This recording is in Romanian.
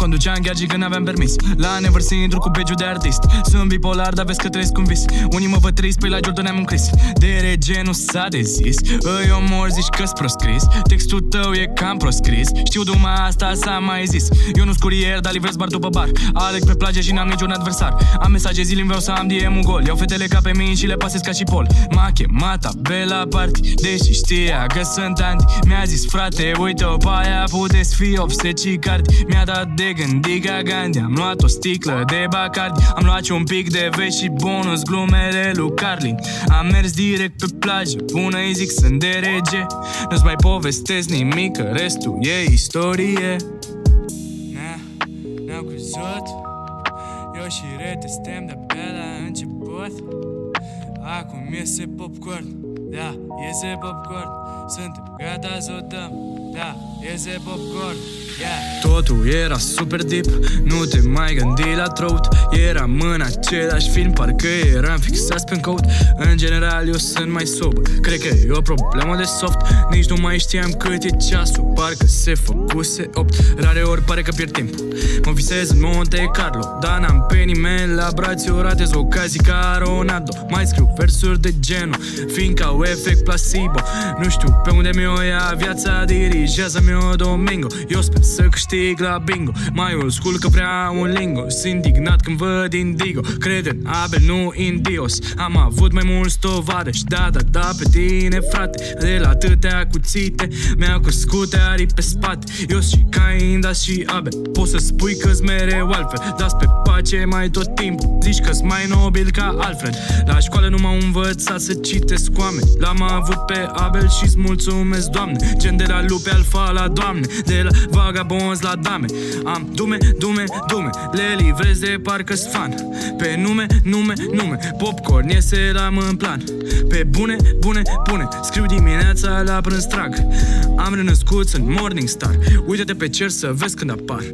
conduceam chiar și când aveam permis. La Neversea intru cu badge-ul de artist. Sunt bipolar, dar vezi că trăiesc un vis. Unii mă văd trist, pe la Jordan am încris. DRG nu s-a dezis. Îi omor, zici că-s proscris. Textul tău e cam proscris. Știu duma asta s-a mai zis. Eu nu-s curier, dar livrez bar după bar. Aleg pe plage și n-am niciun adversar. Am mesaje zilnic, vreau să am DM-ul gol. Iau fetele ca pe mine și le pasez ca și Pol. M-a chemat la party, deși știa că sunt anti. Mi-a zis frate, uite-o pe aia, puteți fi obsecicardi. Mi-a dat de gândit ca Gandhi. Am luat o sticlă de Bacardi. Am luat și un pic de veci și bonus glumele lui Carlin. Am mers direct pe plajă, bună îi zic sunt DRG. Nu-ți mai povestesc nimic, că restul e istorie. N-am crezut. Eu și Rete suntem de-abia la început. Acum iese popcorn, da, iese popcorn. Suntem gata să o dăm, da, iese popcorn, yeah. Totul era super deep, nu te mai gândi la throat. Eram în același film, parcă eram fixați pe-n code. În general eu sunt mai sober, cred că e o problemă de soft. Nici nu mai știam cât e ceasul, parcă se făcuse 8. Rare ori pare că pierd timpul, mă visez în Monte Carlo. Dar n-am pe nimeni la brațe, o ratez ocazii ca Ronaldo. Mai scriu versuri de genul, fiindcă au efect placebo. Nu știu pe unde mi-o ia viața, dirigează-mi o Domingo. Eu sper să câștig la bingo, mai old school că prea un lingo. Sunt indignat când văd Indigo, cred în Abel, nu in Dios. Am avut mai mulți tovarăși, da pe tine frate. De la atâtea cuțite mi-au crescut aripi pe spate. Eu și Cain, da și Abel, poți să spui că-s mereu altfel. Das pe pace mai tot timpul, zici că-s mai nobil ca Alfred. La școală nu m-au învățat să citesc oameni. L-am avut pe Abel și-ți mulțumesc, Doamne. Gen de la lupe alfa la doamne, de la vagabonzi la dame. Am dume, le livrez de parcă-s fan. Pe nume, popcorn iese la în plan. Pe bune, scriu dimineața la prânz trag. Am renăscut în Morning Star. Uite-te pe cer să vezi când apar.